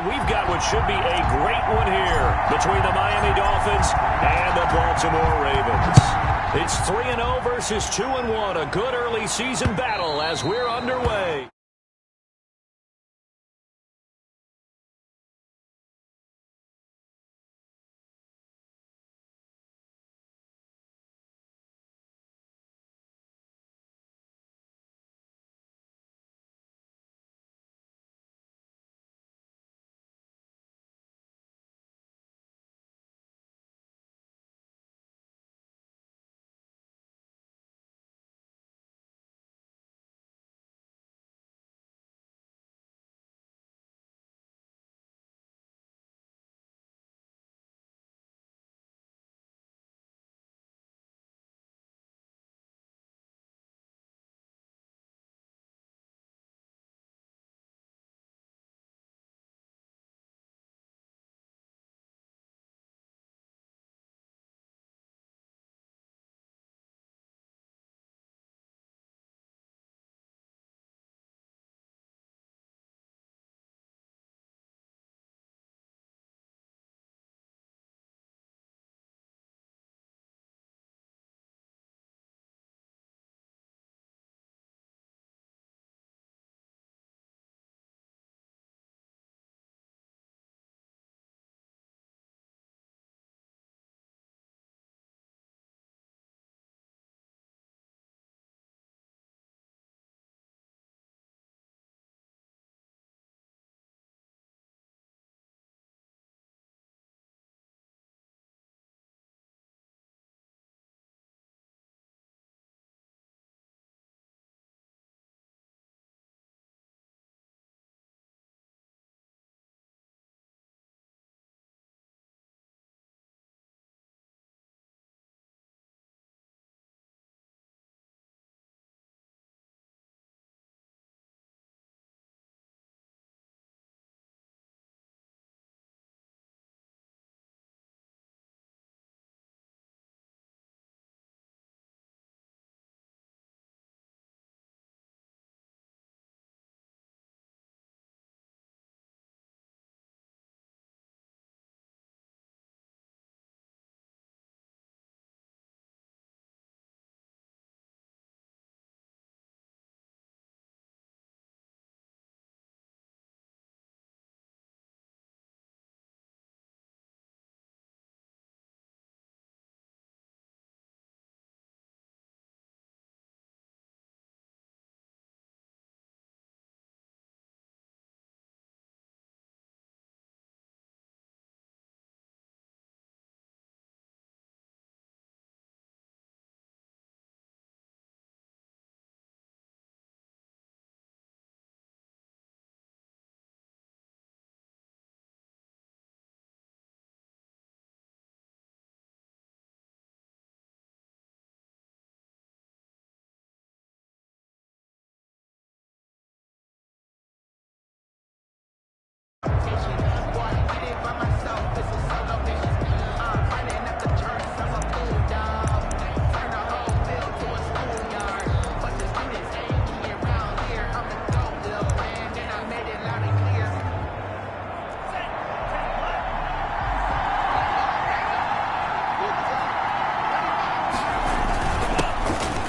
And we've got what should be a great one here between the Miami Dolphins and the Baltimore Ravens. It's 3-0 versus 2-1, a good early season battle as we're underway.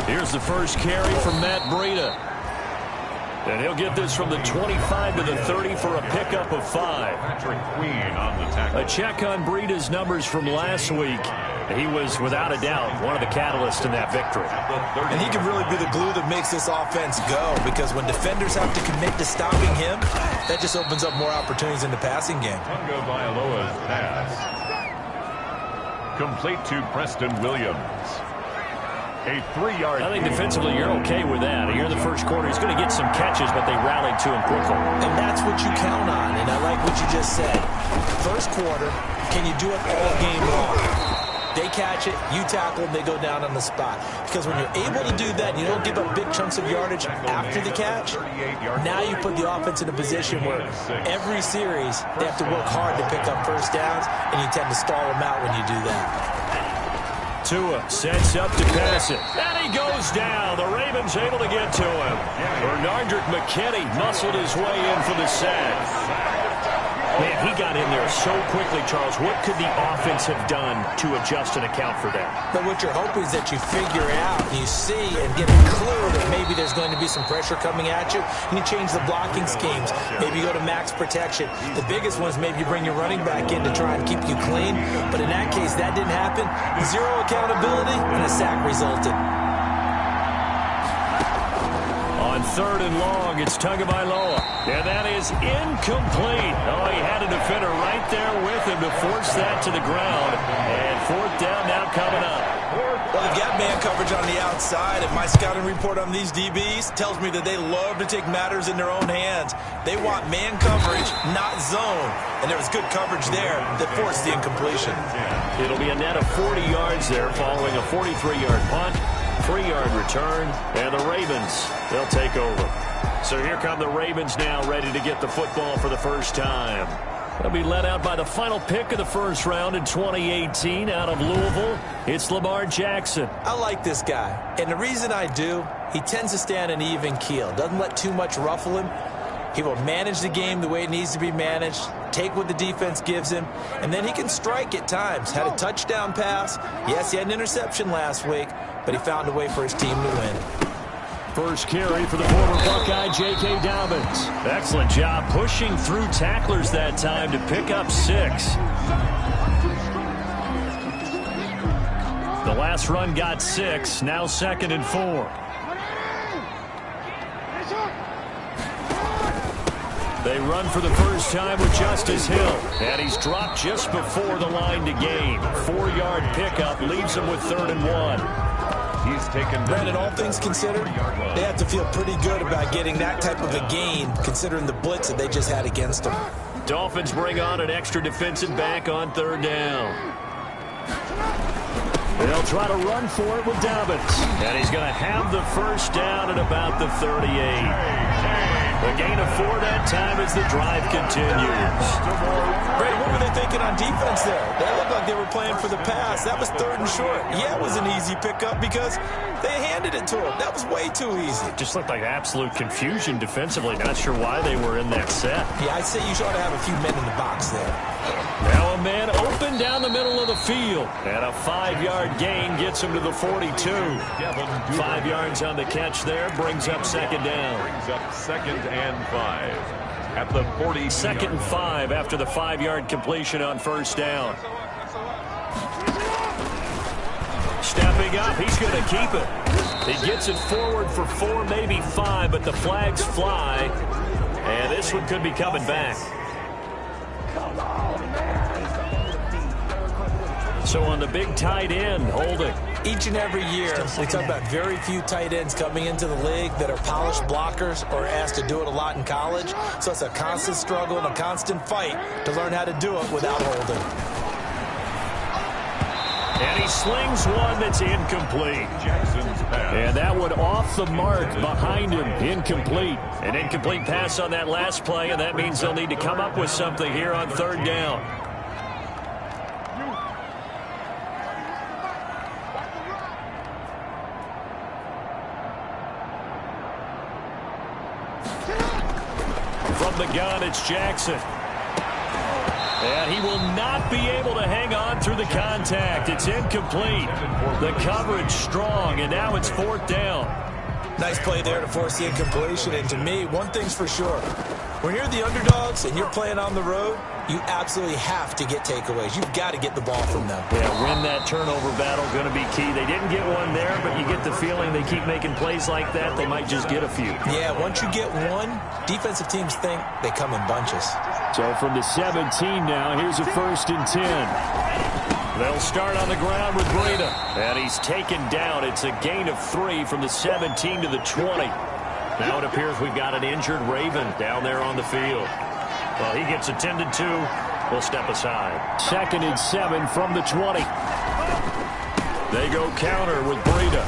Here's the first carry from Matt Breida. And he'll get this from the 25 to the 30 for a pickup of 5. A check on Breida's numbers from last week. He was, without a doubt, one of the catalysts in that victory. And he can really be the glue that makes this offense go, because when defenders have to commit to stopping him, that just opens up more opportunities in the passing game. Tungo Bailoa's pass. Complete to Preston Williams. A 3-yard. I think defensively you're okay with that. Here in the first quarter, he's going to get some catches, but they rallied to him quickly. And that's what you count on, and I like what you just said. First quarter, can you do it all game long? They catch it, you tackle, and they go down on the spot. Because when you're able to do that and you don't give up big chunks of yardage after the catch, now you put the offense in a position where every series they have to work hard to pick up first downs, and you tend to stall them out when you do that. Tua sets up to pass it. And he goes down. The Ravens able to get to him. Bernardrick McKinney muscled his way in for the sack. Man, he got in there so quickly, Charles. What could the offense have done to adjust and account for that? But what you're hoping is that you figure out, you see, and get a clue that maybe there's going to be some pressure coming at you, and you change the blocking schemes. Maybe you go to max protection. The biggest one is maybe you bring your running back in to try and keep you clean. But in that case, that didn't happen. Zero accountability, and a sack resulted. On 3rd and long, it's Tagovailoa. And that is incomplete. Oh, he had a defender right there with him to force that to the ground. And 4th down now coming up. Well, they've got man coverage on the outside, and my scouting report on these DBs tells me that they love to take matters in their own hands. They want man coverage, not zone. And there was good coverage there that forced the incompletion. It'll be a net of 40 yards there following a 43-yard punt. 3-yard return, and the Ravens, they'll take over. So here come the Ravens now, ready to get the football for the first time. They'll be led out by the final pick of the first round in 2018 out of Louisville. It's Lamar Jackson. I like this guy, and the reason I do, he tends to stand an even keel. Doesn't let too much ruffle him. He will manage the game the way it needs to be managed, take what the defense gives him, and then he can strike at times. Had a touchdown pass. Yes, he had an interception last week, but he found a way for his team to win. First carry for the former Buckeye, J.K. Dobbins. Excellent job pushing through tacklers that time to pick up 6. The last run got 6, now 2nd and 4. They run for the first time with Justice Hill, and he's dropped just before the line to gain. 4-yard pickup leaves him with 3rd and 1. He's taken. Brandon, all things considered, they have to feel pretty good about getting that type of a gain, considering the blitz that they just had against them. Dolphins bring on an extra defensive back on 3rd down. They'll try to run for it with Dobbins, and he's going to have the first down at about the 38. A gain of 4 that time as the drive continues. Brandon, what were they thinking on defense there? They looked like they were playing for the pass. That was 3rd and short. Yeah, it was an easy pickup because they handed it to him. That was way too easy. Just looked like absolute confusion defensively. Not sure why they were in that set. Yeah, I'd say you ought to have a few men in the box there. Now a man open down the middle of the field. And a 5-yard gain gets him to the 42. 5 yards on the catch there. Brings up 2nd down. Brings up 2nd and 5 at the 40. 2nd and 5 after the 5-yard completion on 1st down. Stepping up, he's going to keep it. He gets it forward for 4, maybe 5, but the flags fly. And this one could be coming back. So on the big tight end, holding. Each and every year, we talk about very few tight ends coming into the league that are polished blockers or asked to do it a lot in college. So it's a constant struggle and a constant fight to learn how to do it without holding. And he slings one that's incomplete. Jackson's pass. And that one off the mark behind him, incomplete. An incomplete pass on that last play, and that means they'll need to come up with something here on 3rd down. From the gun, it's Jackson. And he will not be able to hang on through the contact. It's incomplete. The coverage strong, and now it's 4th down. Nice play there to force the incompletion. And to me, one thing's for sure. When you're the underdogs and you're playing on the road, you absolutely have to get takeaways. You've got to get the ball from them. Yeah, win that turnover battle, going to be key. They didn't get one there, but you get the feeling they keep making plays like that, they might just get a few. Yeah, once you get one, defensive teams think they come in bunches. So from the 17 now, here's a 1st and 10. They'll start on the ground with Breida. And he's taken down. It's a gain of 3 from the 17 to the 20. Now it appears we've got an injured Raven down there on the field. Well, he gets attended to. We'll step aside. 2nd and 7 from the 20. They go counter with Breida.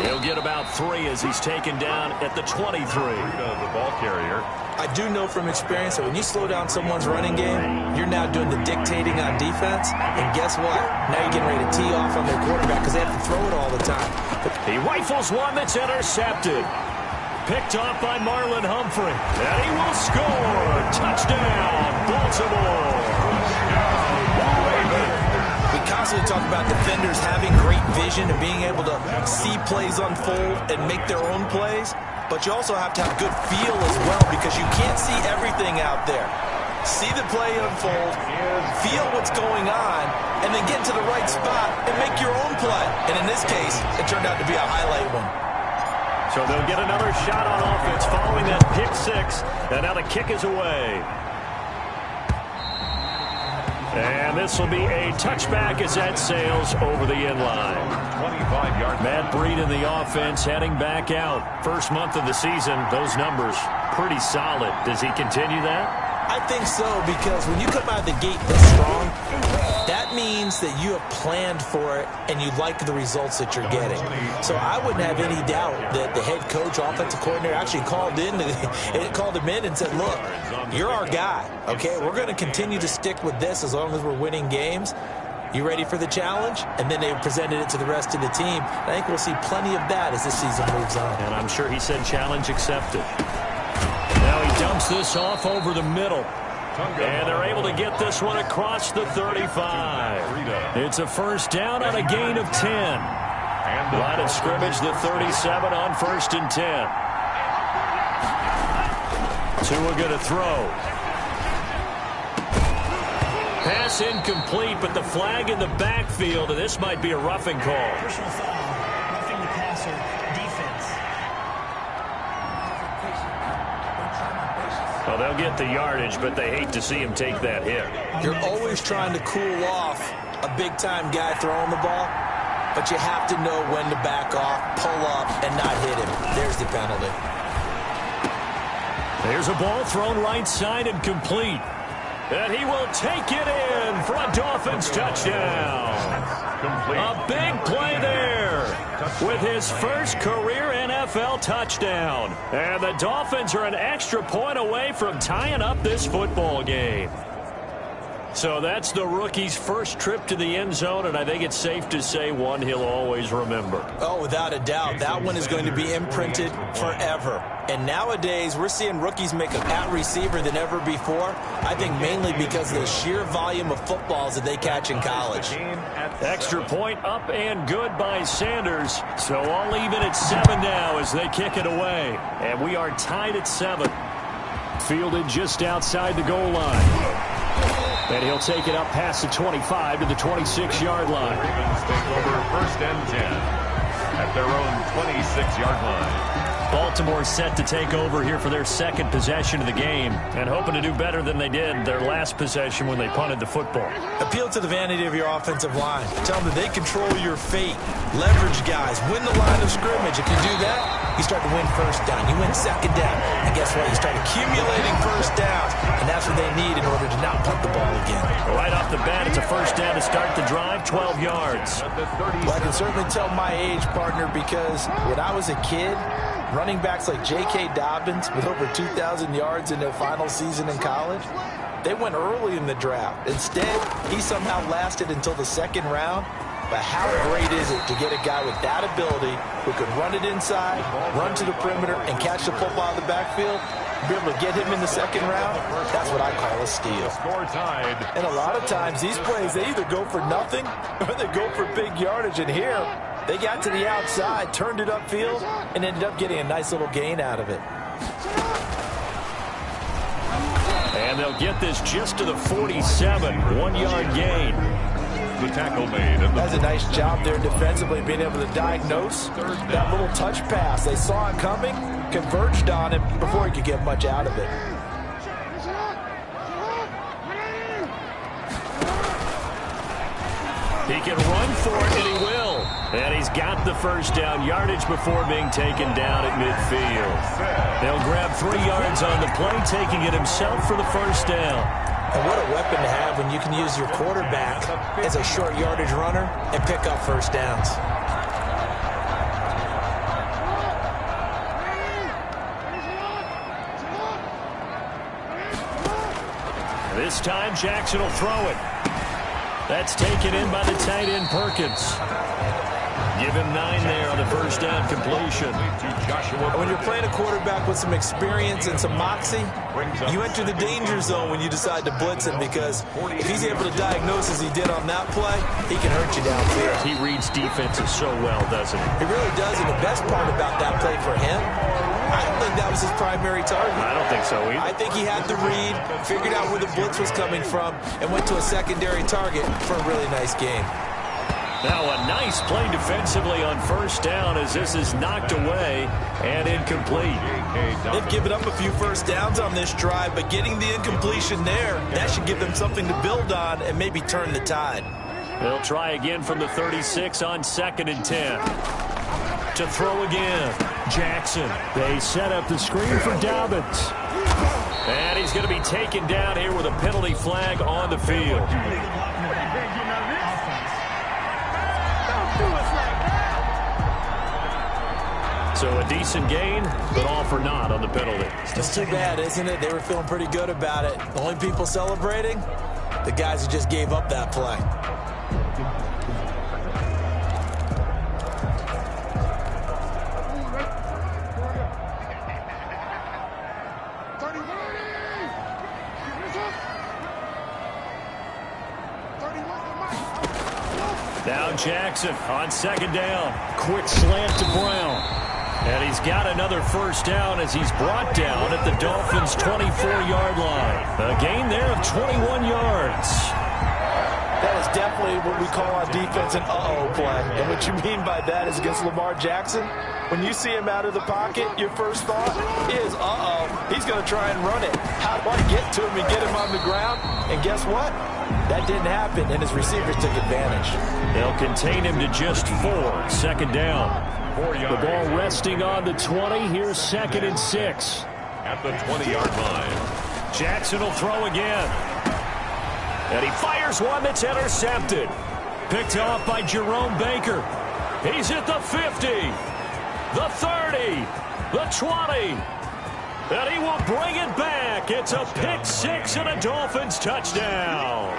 He'll get about 3 as he's taken down at the 23. Breida, the ball carrier. I do know from experience that when you slow down someone's running game, you're now doing the dictating on defense. And guess what? Now you're getting ready to tee off on their quarterback because they have to throw it all the time. He rifles one that's intercepted. picked off by Marlon Humphrey. And he will score. Touchdown, Baltimore. We constantly talk about defenders having great vision and being able to see plays unfold and make their own plays. But you also have to have good feel as well, because you can't see everything out there. See the play unfold, feel what's going on, and then get to the right spot and make your own play. And in this case, it turned out to be a highlight one. So they'll get another shot on offense following that pick six. And now the kick is away. And this will be a touchback as that sails over the end line. 25-yard. Matt Breida in the offense heading back out. First month of the season, those numbers pretty solid. Does he continue that? I think so, because when you come out of the gate this strong, that means that you have planned for it and you like the results that you're getting. So I wouldn't have any doubt that the head coach, offensive coordinator, actually called him in and said, look, you're our guy, okay? We're going to continue to stick with this as long as we're winning games. You ready for the challenge? And then they presented it to the rest of the team. I think we'll see plenty of that as this season moves on. And I'm sure he said challenge accepted. Now he dumps this off over the middle. And they're able to get this one across the 35. It's a first down on a gain of 10. Line of scrimmage, the 37 on 1st and 10. Tua going to throw. Pass incomplete, but the flag in the backfield, and this might be a roughing call. Personal foul, roughing the passer, defense. Well, they'll get the yardage, but they hate to see him take that hit. You're always trying to cool off a big-time guy throwing the ball, but you have to know when to back off, pull up, and not hit him. There's the penalty. There's a ball thrown right side and complete. And he will take it in for a Dolphins touchdown. A big play there with his first career NFL touchdown. And the Dolphins are an extra point away from tying up this football game. So that's the rookie's first trip to the end zone, and I think it's safe to say one he'll always remember. Oh, without a doubt. That one is going to be imprinted forever. And nowadays, we're seeing rookies make a better receiver than ever before. I think mainly because of the sheer volume of footballs that they catch in college. Extra point up and good by Sanders. So all even at 7 now as they kick it away. And we are tied at 7. Fielded just outside the goal line. And he'll take it up past the 25 to the 26-yard line. Ravens take over 1st and 10 at their own 26-yard line. Baltimore set to take over here for their second possession of the game and hoping to do better than they did their last possession when they punted the football. Appeal to the vanity of your offensive line. Tell them that they control your fate. Leverage guys. Win the line of scrimmage. If you do that, you start to win first down. You win second down. And guess what? You start accumulating first downs. And that's what they need in order to not punt the ball again. Right off the bat, it's a first down to start the drive, 12 yards. Well, I can certainly tell my age, partner, because when I was a kid, running backs like J.K. Dobbins with over 2,000 yards in their final season in college, they went early in the draft. Instead, he somehow lasted until the second round. But how great is it to get a guy with that ability who could run it inside, run to the perimeter, and catch the football in the backfield? Be able to get him in the second round, that's what I call a steal. Score tied. And a lot of times, these plays, they either go for nothing or they go for big yardage. And here, they got to the outside, turned it upfield, and ended up getting a nice little gain out of it. And they'll get this just to the 47, 1-yard gain. The tackle made. That's a nice job there defensively, being able to diagnose that little touch pass. They saw it coming, converged on him before he could get much out of it. He can run for it, and he will. And he's got the first down yardage before being taken down at midfield. They'll grab 3 yards on the play, taking it himself for the first down. And what a weapon to have when you can use your quarterback as a short yardage runner and pick up first downs. This time, Jackson will throw it. That's taken in by the tight end, Perkins. Give him 9 there on the first down completion. When you're playing a quarterback with some experience and some moxie, you enter the danger zone when you decide to blitz him, because if he's able to diagnose as he did on that play, he can hurt you downfield. He reads defenses so well, doesn't he? He really does, and the best part about that play for him, I don't think that was his primary target. I don't think so either. I think he had the read, figured out where the blitz was coming from, and went to a secondary target for a really nice game. Now a nice play defensively on first down as this is knocked away and incomplete. They've given up a few first downs on this drive, but getting the incompletion there, that should give them something to build on and maybe turn the tide. They'll try again from the 36 on 2nd and 10. To throw again, Jackson. They set up the screen for Dobbins. And he's going to be taken down here with a penalty flag on the field. So a decent gain, but all for naught on the penalty. It's too bad, isn't it? They were feeling pretty good about it. The only people celebrating, the guys who just gave up that play. Now Jackson on 2nd down. Quick slant to Brown. And he's got another first down as he's brought down at the Dolphins' 24-yard line. A gain there of 21 yards. That is definitely what we call on defense an uh-oh play. And what you mean by that is against Lamar Jackson, when you see him out of the pocket, your first thought is, uh-oh, he's going to try and run it. How do I get to him and get him on the ground? And guess what? That didn't happen, and his receivers took advantage. They'll contain him to just 4. 2nd down. The ball resting on the 20. Here's 2nd and 6. At the 20-yard line. Jackson will throw again. And he fires one that's intercepted. Picked off by Jerome Baker. He's at the 50, the 30, the 20. And he will bring it back. It's a pick 6 and a Dolphins touchdown.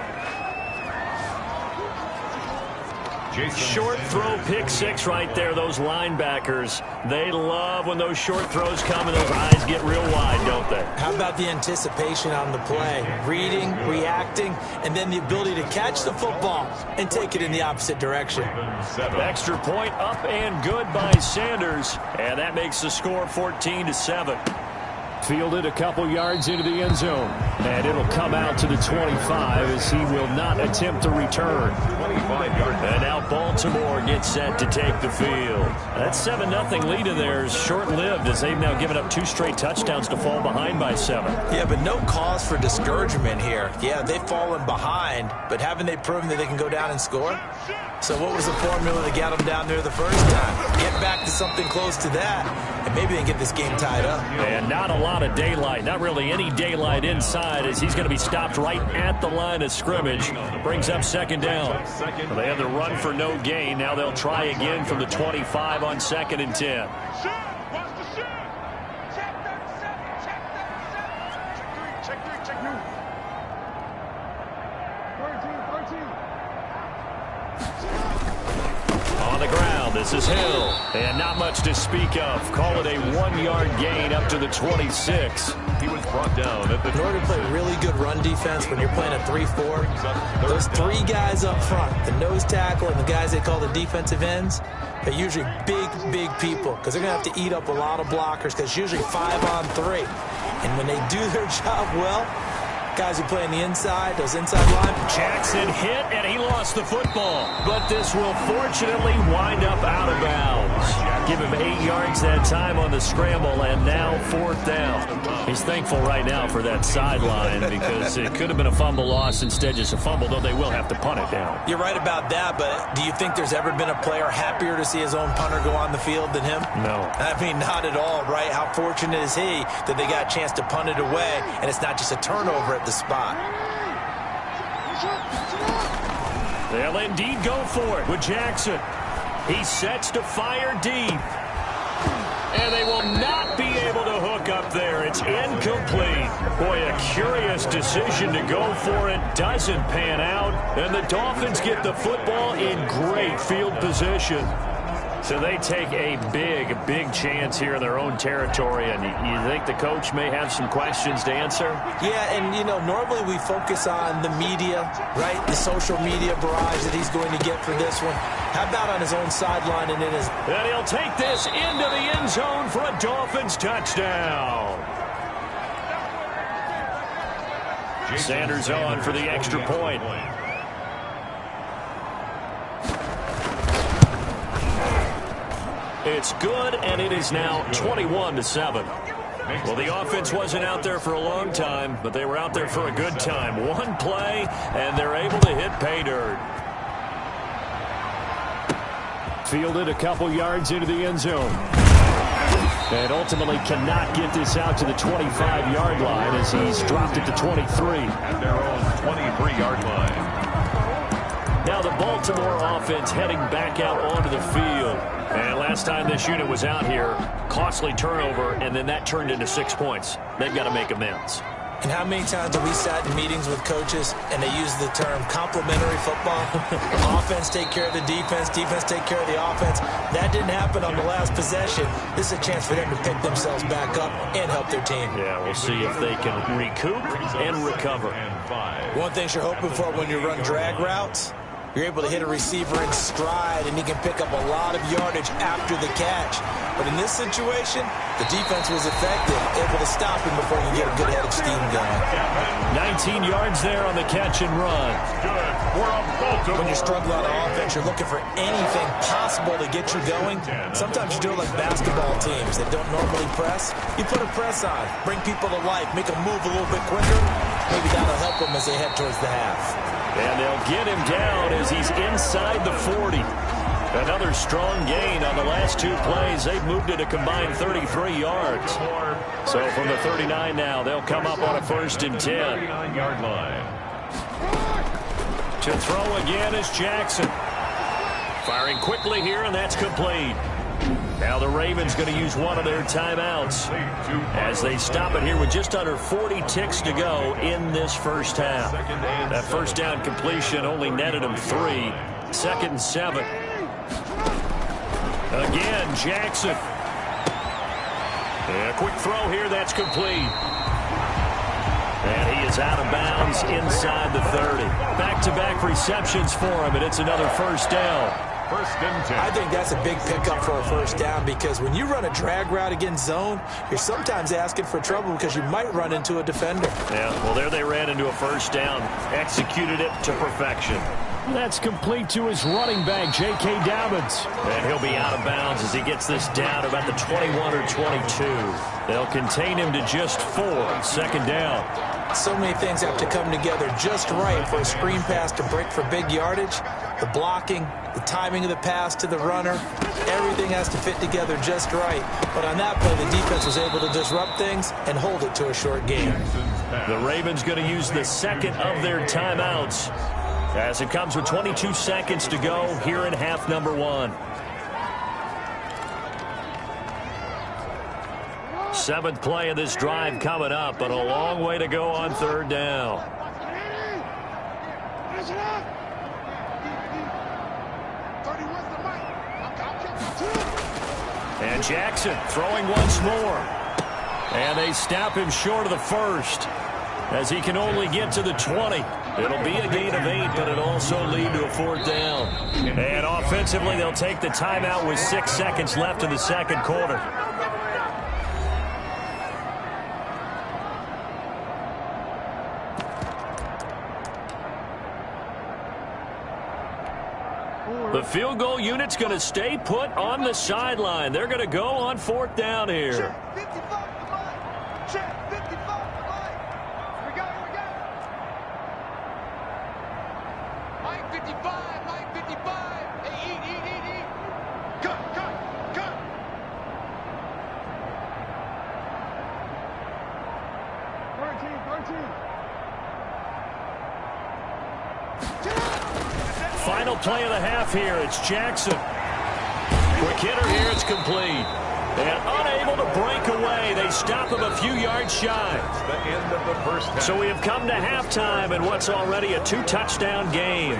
Short throw, pick 6 right there. Those linebackers, they love when those short throws come and those eyes get real wide, don't they? How about the anticipation on the play? Reading, reacting, and then the ability to catch the football and take it in the opposite direction. Extra point up and good by Sanders, and that makes the score 14-7. Fielded a couple yards into the end zone. And it'll come out to the 25 as he will not attempt to return. And now Baltimore gets set to take the field. That 7-0 lead in there is short-lived as they've now given up 2 straight touchdowns to fall behind by 7. Yeah, but no cause for discouragement here. Yeah, they've fallen behind, but haven't they proven that they can go down and score? So what was the formula that got them down there the first time? Get back to something close to that, and maybe they can get this game tied up. And not a lot of daylight, not really any daylight inside as he's going to be stopped right at the line of scrimmage. Brings up 2nd down. They had the run for no gain. Now they'll try again from the 25 on 2nd and 10. On the ground, this is Hill. And not much to speak of. Call it a 1-yard gain up to the 26. He was brought down at the... In order to play really good run defense when you're playing a 3-4, those 3 guys up front, the nose tackle and the guys they call the defensive ends, they're usually big, big people because they're going to have to eat up a lot of blockers because it's usually 5 on 3. And when they do their job well, guys who play on the inside, those inside line. Jackson hit, and he lost the football. But this will fortunately wind up out of bounds. Give him 8 yards that time on the scramble, and now 4th down. He's thankful right now for that sideline because it could have been a fumble loss, instead just a fumble, though they will have to punt it down. You're right about that, but do you think there's ever been a player happier to see his own punter go on the field than him? No. I mean, not at all, right? How fortunate is he that they got a chance to punt it away, and it's not just a turnover at the spot. They'll indeed go for it with Jackson. He sets to fire deep. And they will not be able to hook up there. It's incomplete. Boy, a curious decision to go for it. Doesn't pan out. And the Dolphins get the football in great field position. So they take a big chance here in their own territory, and you think the coach may have some questions to answer? Yeah, and, you know, normally we focus on the media, right, the social media barrage that he's going to get for this one. How about on his own sideline and in his... And he'll take this into the end zone for a Dolphins touchdown. Sanders on for the extra point. It's good, and it is now 21-7. Well, the offense wasn't out there for a long time, but they were out there for a good time. One play, and they're able to hit pay dirt. Fielded a couple yards into the end zone. And ultimately cannot get this out to the 25-yard line as he's dropped it to 23. At their own 23-yard line. Now the Baltimore offense heading back out onto the field. And last time this unit was out here, costly turnover, and then that turned into 6 points. They've got to make amends. And how many times have we sat in meetings with coaches and they use the term complementary football? Offense take care of the defense, defense take care of the offense. That didn't happen on the last possession. This is a chance for them to pick themselves back up and help their team. Yeah, we'll see if they can recoup and recover. One thing you're hoping for when you run drag routes, you're able to hit a receiver in stride, and he can pick up a lot of yardage after the catch. But in this situation, the defense was effective, able to stop him before you get a good head of steam going. 19 yards there on the catch and run. When you're struggling on offense, you're looking for anything possible to get you going. Sometimes you do it like basketball teams that don't normally press. You put a press on, bring people to life, make them move a little bit quicker. Maybe that'll help them as they head towards the half. And they'll get him down as he's inside the 40. Another strong gain on the last two plays. They've moved it a combined 33 yards. So from the 39 now, they'll come up on a 1st and 10. 39-yard line. To throw again is Jackson. Firing quickly here, and that's complete. Now the Ravens going to use one of their timeouts as they stop it here with just under 40 ticks to go in this first half. That first down completion only netted them 3. 2nd and 7. Again, Jackson. And a quick throw here, that's complete. And he is out of bounds inside the 30. Back-to-back receptions for him, and it's another first down. 1st and 10. I think that's a big pickup for a first down because when you run a drag route against zone, you're sometimes asking for trouble because you might run into a defender. Yeah, well, there they ran into a first down. Executed it to perfection. That's complete to his running back, J.K. Dobbins. And he'll be out of bounds as he gets this down about the 21 or 22. They'll contain him to just 4. 2nd down. So many things have to come together just right for a screen pass to break for big yardage. The blocking, the timing of the pass to the runner, everything has to fit together just right. But on that play, the defense was able to disrupt things and hold it to a short game. The Ravens going to use the second of their timeouts as it comes with 22 seconds to go here in half number 1. 7th play of this drive coming up, but a long way to go on 3rd down. And Jackson throwing once more. And they stop him short of the 1st as he can only get to the 20. It'll be a gain of 8, but it'll also lead to a 4th down. And offensively, they'll take the timeout with 6 seconds left in the 2nd quarter. The field goal unit's going to stay put on the sideline. They're going to go on 4th down here. Final play of the half here. It's Jackson. Quick hitter here. It's complete. And unable to break away. They stop him a few yards shy. The end of the first half. So we have come to halftime in what's already a 2-touchdown game.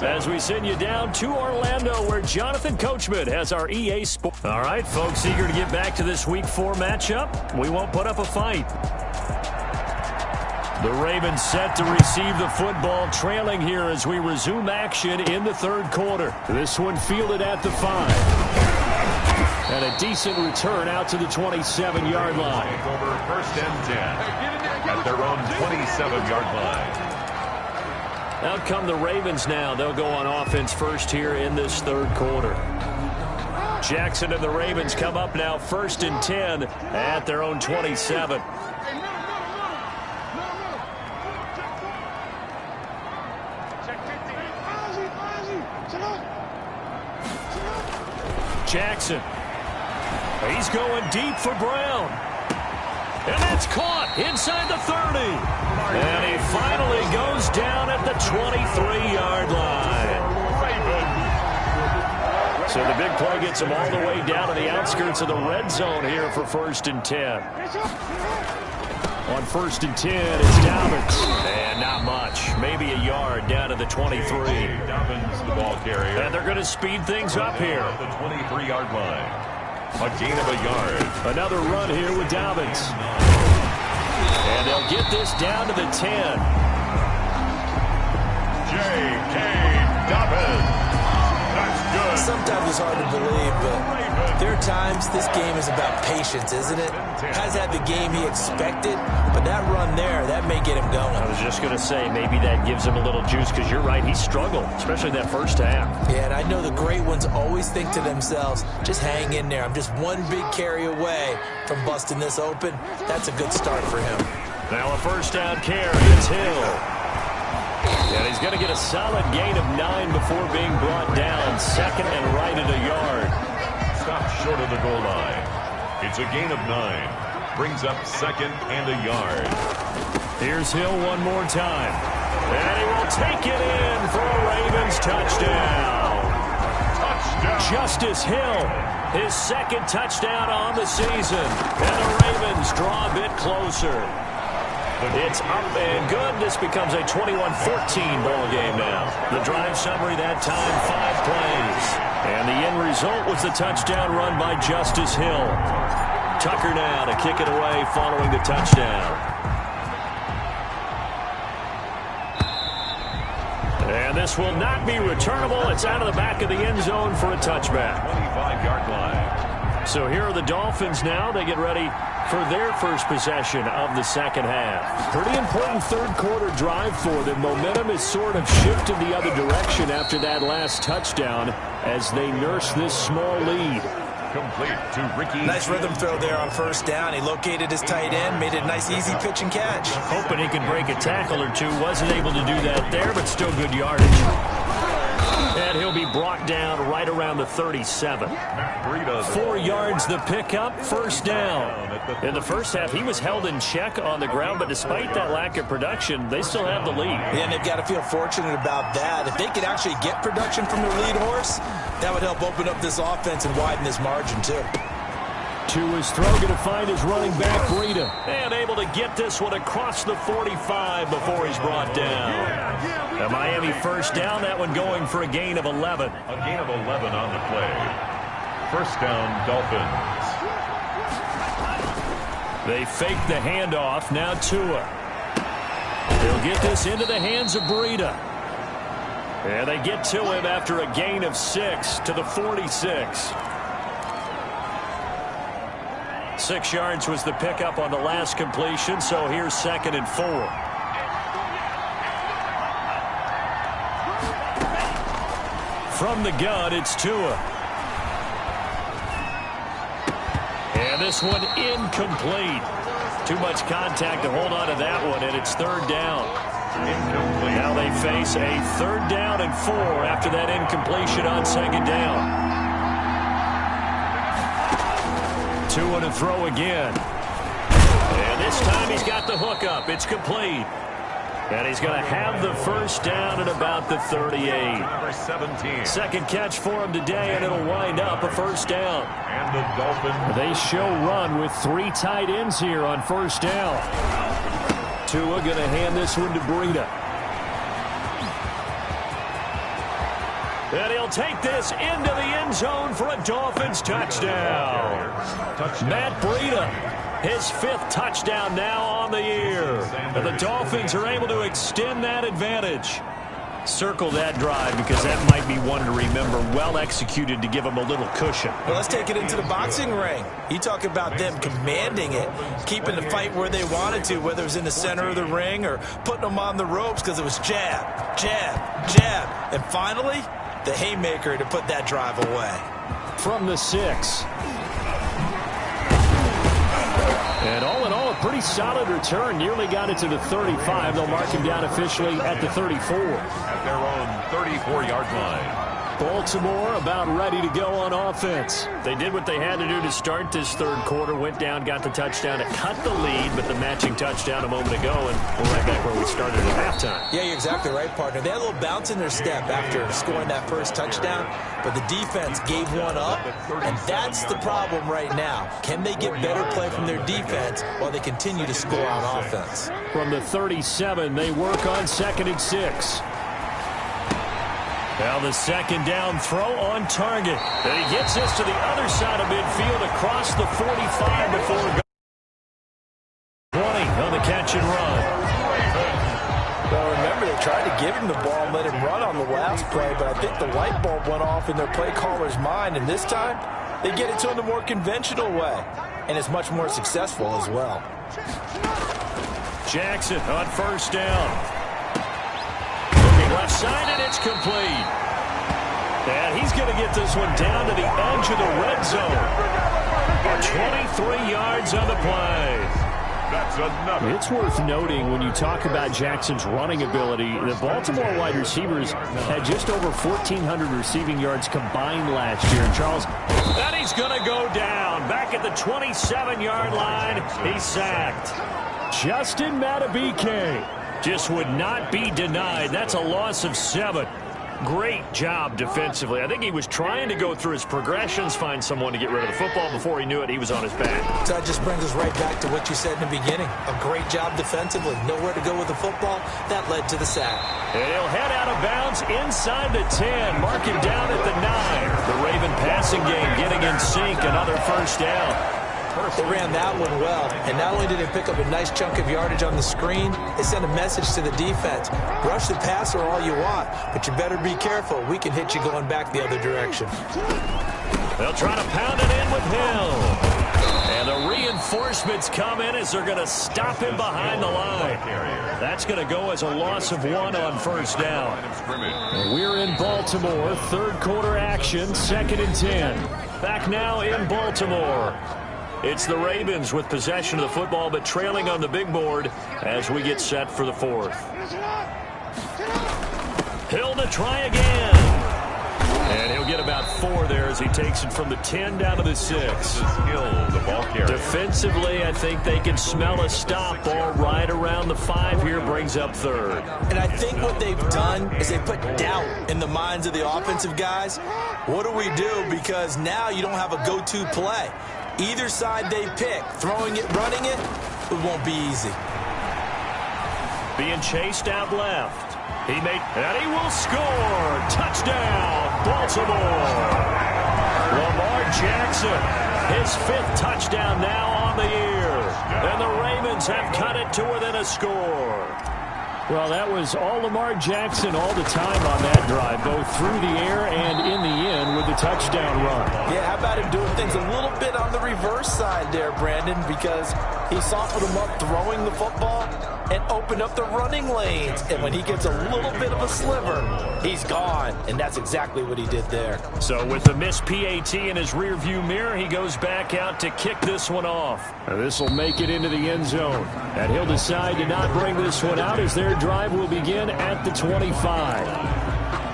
As we send you down to Orlando, where Jonathan Coachman has our EA Sports. All right, folks, eager to get back to this Week 4 matchup. We won't put up a fight. The Ravens set to receive the football, trailing here as we resume action in the third quarter. This one fielded at the 5. And a decent return out to the 27-yard line. Over first and 10 at their own 27-yard line. Out come the Ravens now. They'll go on offense first here in this third quarter. Jackson and the Ravens come up now first and 10 at their own 27. Jackson. He's going deep for Brown. And that's caught inside the 30. And he finally goes down at the 23-yard line. So the big play gets him all the way down to the outskirts of the red zone here for first and 10. On first and 10, it's Dobbins. And not much. Maybe a yard down to the 23. Dobbins, the ball carrier. And they're going to speed things up here. The 23-yard line. A gain of a yard. Another run here with Dobbins. And they'll get this down to the 10. J.K. Dobbins. That's good. Sometimes it's hard to believe, but there are times this game is about patience, isn't it? Has had the game he expected, but that run there, that may get him going. I was just going to say, maybe that gives him a little juice, because you're right, he struggled, especially that first half. Yeah, and I know the great ones always think to themselves, just hang in there. I'm just one big carry away from busting this open. That's a good start for him. Now a first down carry, it's Hill. And he's going to get a solid gain of 9 before being brought down. Second and right at a yard. Stopped short of the goal line. It's a gain of 9. Brings up second and a yard. Here's Hill one more time. And he will take it in for a Ravens touchdown. Touchdown. Justice Hill, his second touchdown on the season. And the Ravens draw a bit closer. It's up and good. This becomes a 21-14 ball game now. The drive summary that time, 5 plays. And the end result was the touchdown run by Justice Hill. Tucker now to kick it away following the touchdown. And this will not be returnable. It's out of the back of the end zone for a touchback. 25-yard line. So here are the Dolphins now. They get ready for their first possession of the second half. Pretty important third quarter drive for them. Momentum has sort of shifted the other direction after that last touchdown as they nurse this small lead. Complete to Ricky. Nice rhythm throw there on first down. He located his tight end, made it a nice easy pitch and catch. Hoping he could break a tackle or two. Wasn't able to do that there, but still good yardage. And he'll be brought down right around the 37. 4 yards the pickup, first down. In the first half, he was held in check on the ground, but despite that lack of production, they still have the lead. Yeah, and they've got to feel fortunate about that. If they could actually get production from their lead horse, that would help open up this offense and widen this margin, too. To his throw, going to find his running back, Breida. And able to get this one across the 45 before he's brought down. A Miami first down, that one going for a gain of 11. A gain of 11 on the play. First down, Dolphins. They fake the handoff, now Tua. They'll get this into the hands of Breida. And they get to him after a gain of 6 to the 46. 6 yards was the pickup on the last completion, so here's second and 4. From the gun, it's Tua. And this one incomplete. Too much contact to hold on to that one, and it's third down. Incomplete. Now they face a third down and 4 after that incompletion on second down. Tua to throw again. And this time he's got the hook up. It's complete. And he's going to have the first down at about the 38. Number 17. Second catch for him today, and it'll wind up a first down. And the Dolphins. They show run with 3 tight ends here on first down. Tua going to hand this one to Breida. And he'll take this into the end zone for a Dolphins touchdown. Matt Breida, his 5th touchdown now on the year. And the Dolphins are able to extend that advantage. Circle that drive because that might be one to remember. Well executed to give them a little cushion. Well, let's take it into the boxing ring. You talk about them commanding it, keeping the fight where they wanted to, whether it was in the center of the ring or putting them on the ropes because it was jab, jab, jab. And finally, the haymaker to put that drive away. From the 6. And all in all, a pretty solid return. Nearly got it to the 35. They'll mark him down officially at the 34. At their own 34-yard line. Baltimore about ready to go on offense. They did what they had to do to start this third quarter. Went down, got the touchdown to cut the lead, but the matching touchdown a moment ago, and we're right back where we started at halftime. Yeah, you're exactly right, partner. They had a little bounce in their step after scoring that first touchdown, but the defense gave one up, and that's the problem right now. Can they get better play from their defense while they continue to score on offense? From the 37, they work on 2nd and 6. Now the second down throw on target. And he gets this to the other side of midfield across the 45 before 20 on the catch and run. Well, remember, they tried to give him the ball and let him run on the last play, but I think the light bulb went off in their play caller's mind, and this time they get it to him the more conventional way, and it's much more successful as well. Jackson on first down. Left side, and it's complete. And he's going to get this one down to the edge of the red zone. 23 yards on the play. That's another. It's worth noting when you talk about Jackson's running ability, the Baltimore wide receivers had just over 1,400 receiving yards combined last year. And Charles, and he's going to go down. Back at the 27-yard line, he's sacked. Justin Madubuike just would not be denied. That's a loss of 7. Great job defensively. I think he was trying to go through his progressions, find someone to get rid of the football. Before he knew it, he was on his back. So that just brings us right back to what you said in the beginning. A great job defensively. Nowhere to go with the football. That led to the sack. And he'll head out of bounds inside the 10. Mark him down at the 9. The Raven passing game getting in sync. Another first down. They ran that one well, and not only did they pick up a nice chunk of yardage on the screen, they sent a message to the defense. Rush the passer all you want, but you better be careful. We can hit you going back the other direction. They'll try to pound it in with Hill. And the reinforcements come in as they're going to stop him behind the line. That's going to go as a loss of 1 on first down. And we're in Baltimore, third quarter action, 2nd and 10. Back now in Baltimore. It's the Ravens with possession of the football, but trailing on the big board as we get set for the 4th. Hill to try again. And he'll get about 4 there as he takes it from the 10 down to the 6. The ball carrier. Defensively, I think they can smell a stop. Ball right around the 5 here, brings up 3rd. And I think what they've done is they put doubt in the minds of the offensive guys. What do we do? Because now you don't have a go-to play. Either side they pick, throwing it, running it, it won't be easy. Being chased out left. And he will score. Touchdown, Baltimore. Lamar Jackson, his 5th touchdown now on the year. And the Ravens have cut it to within a score. Well, that was all Lamar Jackson all the time on that drive, both through the air and in the end with the touchdown run. Yeah, how about him doing things a little bit on the reverse side there, Brandon, because he softened them up throwing the football and opened up the running lanes. And when he gets a little bit of a sliver, he's gone. And that's exactly what he did there. So with the missed PAT in his rearview mirror, he goes back out to kick this one off. This will make it into the end zone. And he'll decide to not bring this one out as their drive will begin at the 25.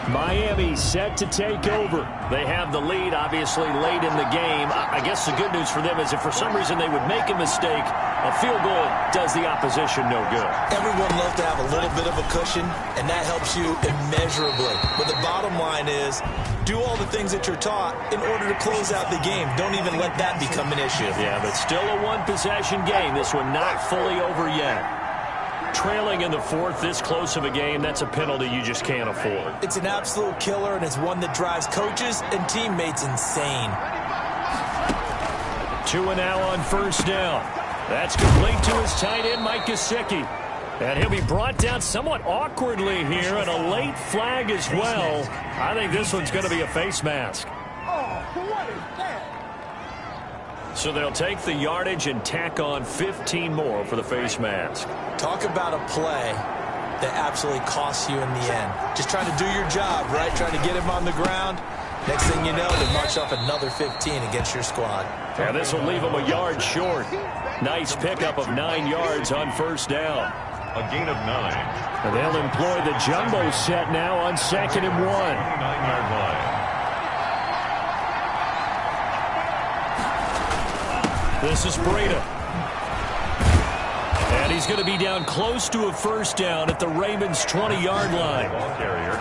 Miami set to take over. They have the lead, obviously, late in the game. I guess the good news for them is if for some reason they would make a mistake, a field goal does the opposition no good. Everyone loves to have a little bit of a cushion, and that helps you immeasurably. But the bottom line is, do all the things that you're taught in order to close out the game. Don't even let that become an issue. Yeah, but still a one-possession game. This one not fully over yet. Trailing in the fourth, this close of a game, that's a penalty you just can't afford. It's an absolute killer, and it's one that drives coaches and teammates insane. 2 and now on first down. That's complete to his tight end, Mike Gesicki. And he'll be brought down somewhat awkwardly here, and a late flag as well. I think this one's going to be a face mask. So they'll take the yardage and tack on 15 more for the face mask. Talk about a play that absolutely costs you in the end. Just trying to do your job, right? Trying to get him on the ground. Next thing you know, they march off another 15 against your squad. And this will leave them a yard short. Nice pickup of 9 yards on first down. A gain of 9. And they'll employ the jumbo set now on 2nd and 1. 9-yard line. This is Breida. And he's going to be down close to a first down at the Ravens' 20-yard line. Ball carrier.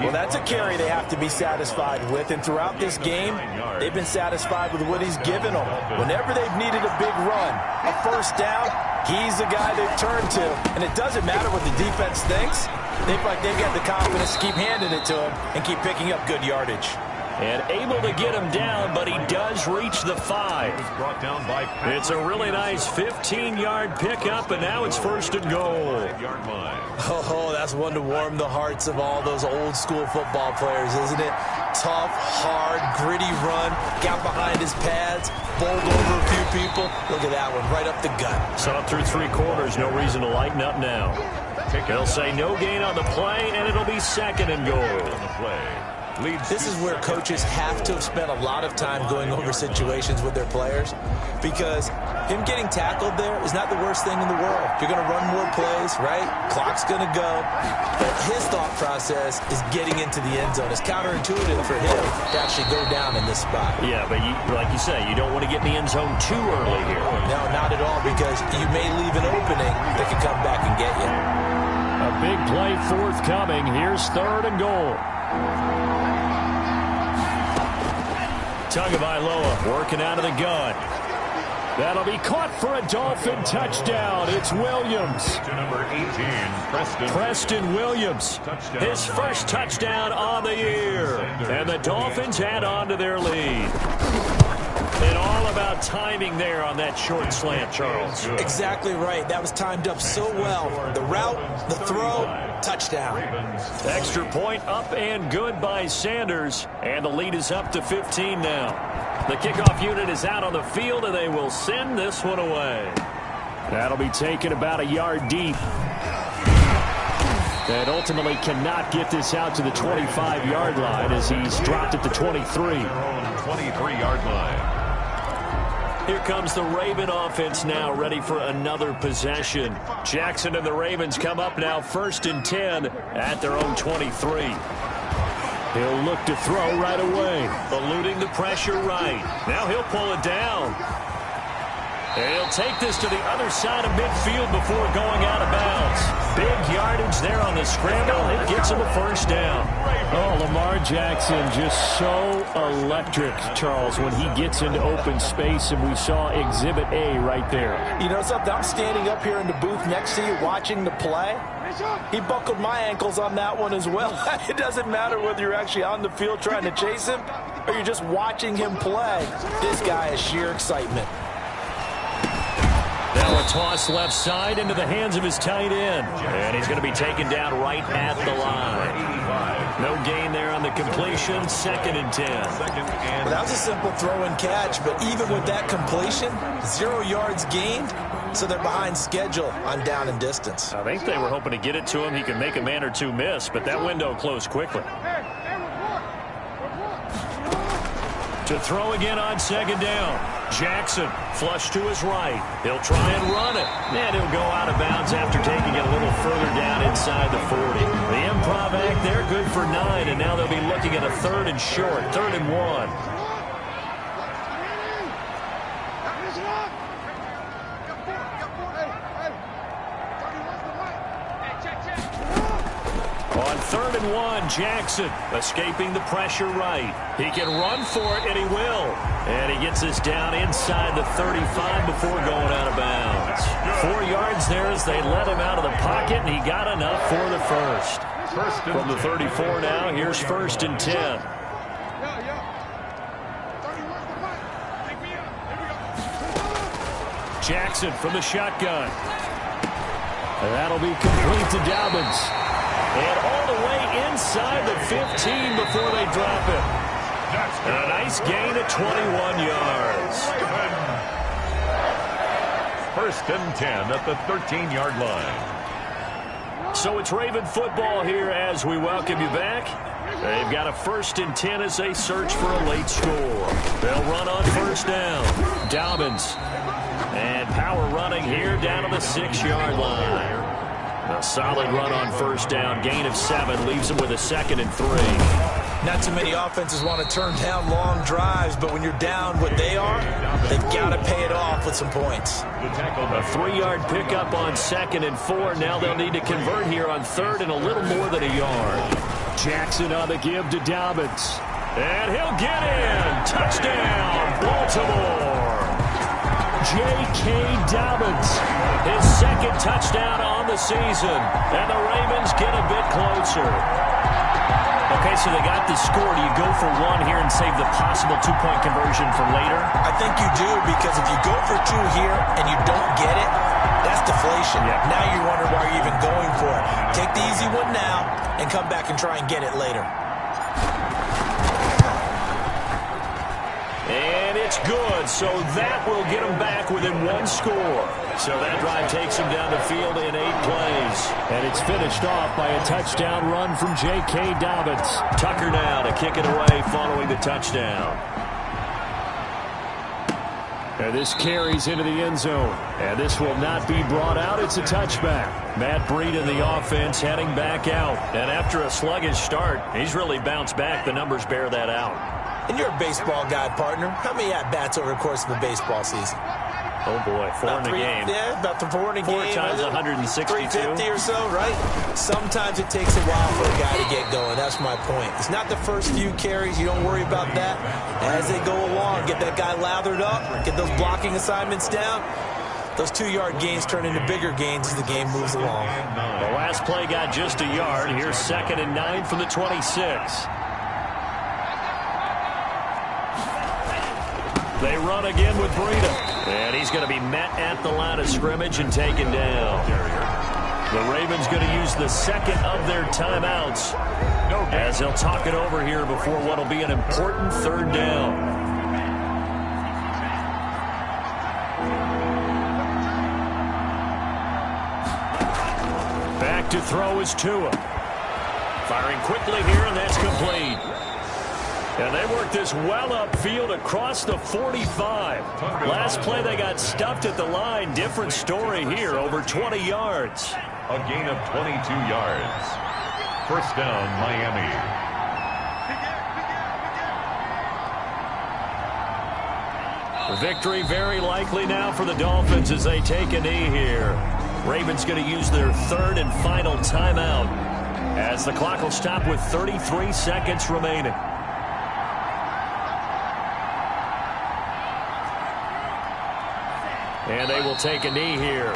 Well, that's a carry they have to be satisfied with. And throughout this game, they've been satisfied with what he's given them. Whenever they've needed a big run, a first down, he's the guy they've turned to. And it doesn't matter what the defense thinks. They feel like they've got the confidence to keep handing it to him and keep picking up good yardage. And able to get him down, but he does reach the 5. Brought down by It's a really nice 15-yard pickup, and now it's first and goal. 5-yard line. Oh, that's one to warm the hearts of all those old-school football players, isn't it? Tough, hard, gritty run, got behind his pads, bowled over a few people. Look at that one, right up the gut. Saw it through 3 quarters, no reason to lighten up now. They'll say no gain on the play, and it'll be 2nd and goal. On the play. This is where coaches have to have spent a lot of time going over situations with their players, because him getting tackled there is not the worst thing in the world. You're going to run more plays, right? Clock's going to go. But his thought process is getting into the end zone. It's counterintuitive for him to actually go down in this spot. Yeah, but like you say, you don't want to get in the end zone too early here. No, not at all, because you may leave an opening that could come back and get you. A big play forthcoming. Here's 3rd and goal. Tagovailoa working out of the gun. That'll be caught for a Dolphin touchdown. It's Williams. To number 18, Preston Williams. His first touchdown on the year. And the Dolphins add on to their lead. And all about timing there on that short slant, Charles. Exactly right. That was timed up so well. The route, the throw, touchdown. Extra point up and good by Sanders. And the lead is up to 15 now. The kickoff unit is out on the field, and they will send this one away. That'll be taken about a yard deep. And ultimately cannot get this out to the 25-yard line as he's dropped at the 23. 23-yard line. Here comes the Raven offense now, ready for another possession. Jackson and the Ravens come up now 1st and 10 at their own 23. He'll look to throw right away, eluding the pressure right. Now he'll pull it down. And he'll take this to the other side of midfield before going out of bounds. Big yardage there on the scramble. It gets him a first down. Oh, Lamar Jackson just so electric, Charles, when he gets into open space, and we saw Exhibit A right there. You know something? I'm standing up here in the booth next to you watching the play. He buckled my ankles on that one as well. It doesn't matter whether you're actually on the field trying to chase him or you're just watching him play. This guy is sheer excitement. Now a toss left side into the hands of his tight end. And he's going to be taken down right at the line. No gain there on the completion. 2nd and 10. Well, that was a simple throw and catch, but even with that completion, 0 yards gained, so they're behind schedule on down and distance. I think they were hoping to get it to him. He could make a man or two miss, but that window closed quickly. To throw again on 2nd down. Jackson flush to his right. He'll try and run it. And he'll go out of bounds after taking it a little further down inside the 40. The improv act there, good for 9, and now they'll be looking at a 3rd and short, 3rd and 1. On 3rd and 1, Jackson escaping the pressure right. He can run for it, and he will. And he gets us down inside the 35 before going out of bounds. 4 yards there as they let him out of the pocket, and he got enough for the first. From the 34 now, here's 1st and 10. Jackson from the shotgun. And that'll be complete to Dobbins. And all the way inside the 15 before they drop it. And a nice gain of 21 yards. 1st and 10 at the 13-yard line. So it's Raven football here as we welcome you back. They've got a 1st and 10 as they search for a late score. They'll run on 1st down. Dobbins. And power running here down to the 6-yard line. A solid run on 1st down. Gain of 7 leaves them with a 2nd and 3. Not too many offenses want to turn down long drives, but when you're down what they are, they've got to pay it off with some points. A 3-yard pickup on 2nd and 4. Now they'll need to convert here on 3rd and a little more than a yard. Jackson on the give to Dobbins. And he'll get in. Touchdown, Baltimore. J.K. Dobbins, his 2nd touchdown on the season. And the Ravens get a bit closer. Okay, so they got the score. Do you go for 1 here and save the possible 2-point conversion for later? I think you do, because if you go for 2 here and you don't get it, that's deflation. Yeah. Now you wonder why you're even going for it. Take the easy one now and come back and try and get it later. And it's good, so that will get them back within 1 score. So that drive takes them down the field in 8 plays. And it's finished off by a touchdown run from J.K. Dobbins. Tucker now to kick it away following the touchdown. And this carries into the end zone. And this will not be brought out. It's a touchback. Matt Breida, the offense, heading back out. And after a sluggish start, he's really bounced back. The numbers bear that out. And you're a baseball guy, partner. How many at-bats over the course of a baseball season? Oh, boy, 4 in a game. Yeah, about 4 in a game. 4 times 162. 350 or so, right? Sometimes it takes a while for a guy to get going. That's my point. It's not the first few carries. You don't worry about that. As they go along, get that guy lathered up, get those blocking assignments down. Those 2-yard gains turn into bigger gains as the game moves along. The last play got just a yard. Here's 2nd and 9 from the 26. They run again with Breida. And he's going to be met at the line of scrimmage and taken down. The Ravens going to use the 2nd of their timeouts as they'll talk it over here before what will be an important 3rd down. Back to throw is Tua. Firing quickly here, and that's complete. And they worked this well upfield across the 45. Last play, they got stuffed at the line. Different story here, over 20 yards. A gain of 22 yards. 1st down, Miami. Victory very likely now for the Dolphins as they take a knee here. Ravens going to use their 3rd and final timeout as the clock will stop with 33 seconds remaining. And they will take a knee here.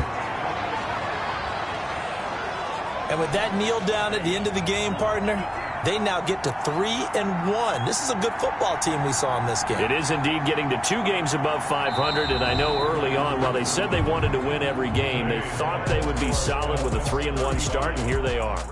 And with that kneel down at the end of the game, partner, they now get to 3-1. This is a good football team we saw in this game. It is indeed getting to 2 games above 500, and I know early on, while they said they wanted to win every game, they thought they would be solid with a 3-1 start, and here they are.